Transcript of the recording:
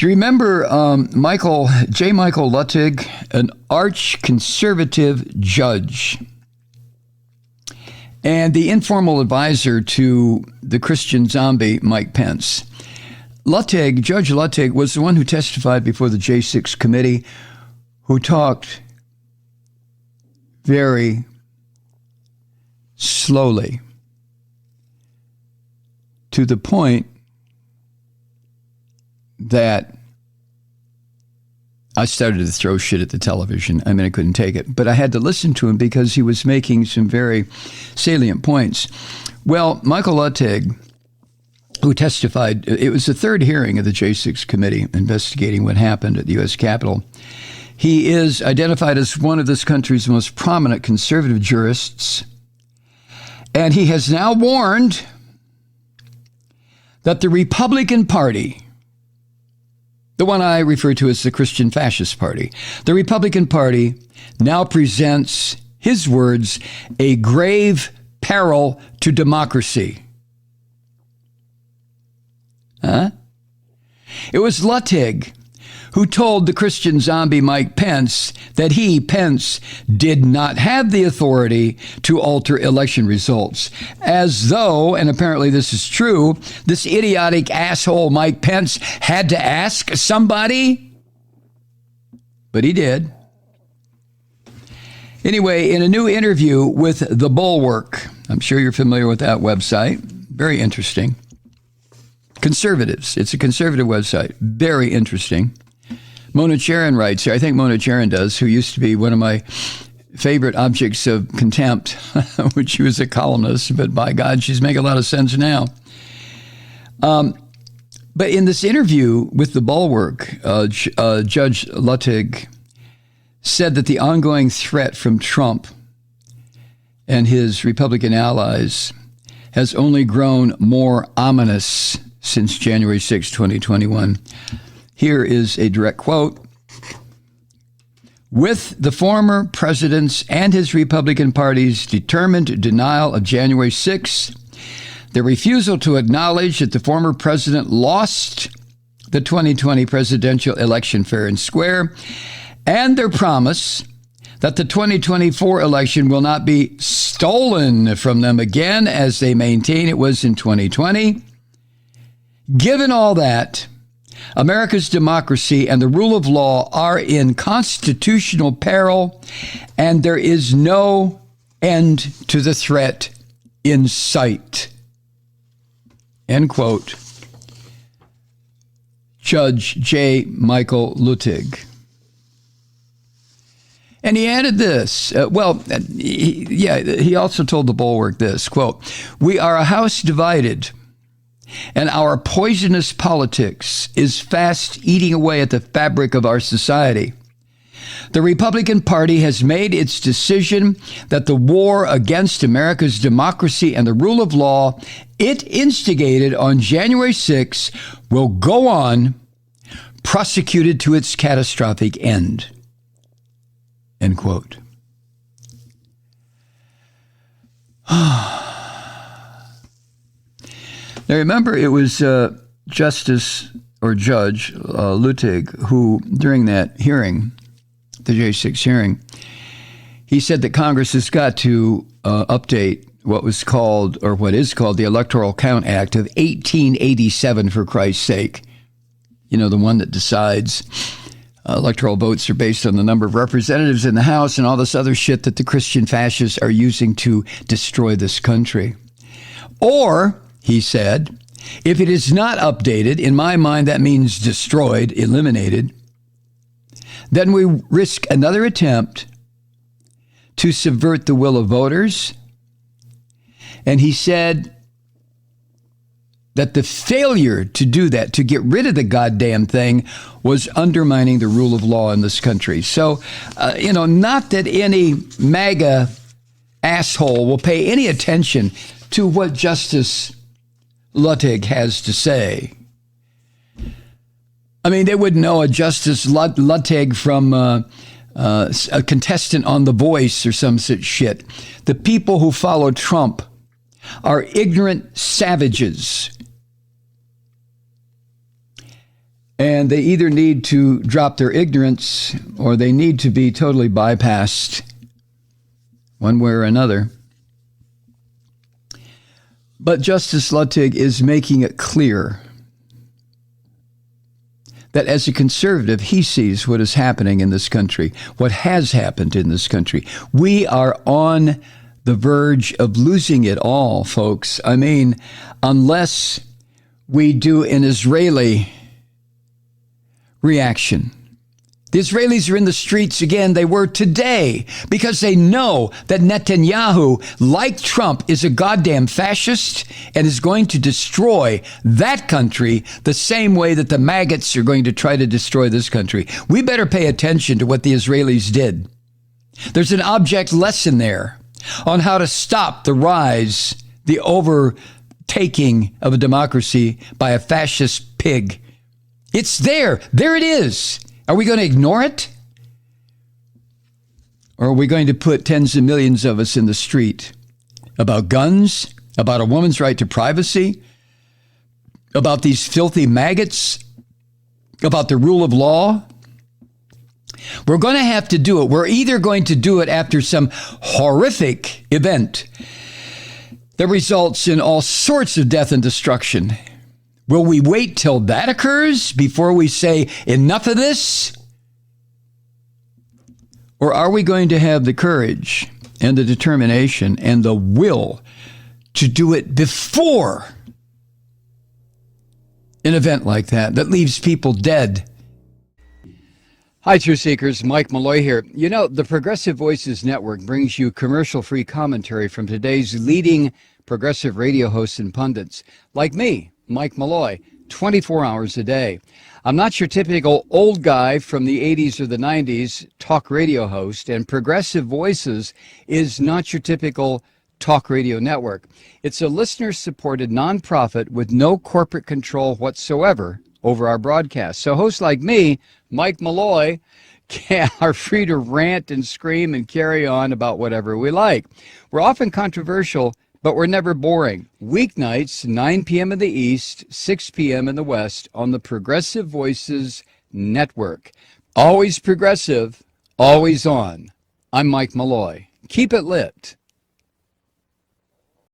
Do you remember Michael Luttig, an arch-conservative judge and the informal advisor to the Christian zombie, Mike Pence? Judge Luttig was the one who testified before the J6 committee, who talked very slowly to the point that I started to throw shit at the television. I mean, I couldn't take it. But I had to listen to him because he was making some very salient points. Well, Michael Luttig, who testified, it was the third hearing of the J6 committee investigating what happened at the U.S. Capitol. He is identified as one of this country's most prominent conservative jurists. And he has now warned that the Republican Party, the one I refer to as the Christian Fascist Party, the Republican Party now presents, his words, a grave peril to democracy. It was Luttig who told the Christian zombie Mike Pence that he, Pence, did not have the authority to alter election results. As though, and apparently this is true, this idiotic asshole Mike Pence had to ask somebody. But he did. Anyway, in a new interview with the Bulwark, I'm sure you're familiar with that website, very interesting. Conservatives, it's a conservative website, very interesting. Mona Charen writes here, I think Mona Charen does, who used to be one of my favorite objects of contempt when she was a columnist, but by God, she's making a lot of sense now. But in this interview with the Bulwark, Judge Luttig said that the ongoing threat from Trump and his Republican allies has only grown more ominous since January 6, 2021. Here is a direct quote. With the former president's and his Republican Party's determined denial of January 6, the refusal to acknowledge that the former president lost the 2020 presidential election fair and square, and their promise that the 2024 election will not be stolen from them again, as they maintain it was in 2020. Given all that, America's democracy and the rule of law are in constitutional peril, and there is no end to the threat in sight. End quote. Judge J. Michael Luttig. And he added this, he also told the Bulwark this, quote, "We are a house divided, and our poisonous politics is fast eating away at the fabric of our society. The Republican Party has made its decision that the war against America's democracy and the rule of law it instigated on January 6 will go on, prosecuted to its catastrophic end." End quote. Now, remember, it was Justice or Judge Luttig who, during that hearing, the J6 hearing, he said that Congress has got to update what was called, or what is called, the Electoral Count Act of 1887, for Christ's sake. You know, the one that decides electoral votes are based on the number of representatives in the House and all this other shit that the Christian fascists are using to destroy this country. Or, he said, if it is not updated, in my mind that means destroyed, eliminated, then we risk another attempt to subvert the will of voters. And he said that the failure to do that, to get rid of the goddamn thing, was undermining the rule of law in this country. So, not that any MAGA asshole will pay any attention to what Justice Luttig has to say. I mean, they wouldn't know a Justice Luttig from a contestant on The Voice or some such shit. The people who follow Trump are ignorant savages. And they either need to drop their ignorance or they need to be totally bypassed one way or another. But Justice Luttig is making it clear that as a conservative, he sees what is happening in this country, what has happened in this country. We are on the verge of losing it all, folks. I mean, unless we do an Israeli reaction. The Israelis are in the streets again. They were today because they know that Netanyahu, like Trump, is a goddamn fascist and is going to destroy that country the same way that the maggots are going to try to destroy this country. We better pay attention to what the Israelis did. There's an object lesson there on how to stop the rise, the overtaking of a democracy by a fascist pig. It's there. There it is. Are we going to ignore it? Or are we going to put tens of millions of us in the street about guns, about a woman's right to privacy, about these filthy maggots, about the rule of law? We're going to have to do it. We're either going to do it after some horrific event that results in all sorts of death and destruction. Will we wait till that occurs before we say enough of this? Or are we going to have the courage and the determination and the will to do it before an event like that leaves people dead? Hi, Truth Seekers. Mike Malloy here. You know, the Progressive Voices Network brings you commercial-free commentary from today's leading progressive radio hosts and pundits, like me, Mike Malloy, 24 hours a day. I'm not your typical old guy from the 80s or the 90s talk radio host, and Progressive Voices is not your typical talk radio network. It's a listener-supported nonprofit with no corporate control whatsoever over our broadcast. So hosts like me, Mike Malloy, are free to rant and scream and carry on about whatever we like. We're often controversial, but we're never boring. Weeknights, 9 p.m. in the East, 6 p.m. in the West on the Progressive Voices Network. Always progressive, always on. I'm Mike Malloy. Keep it lit.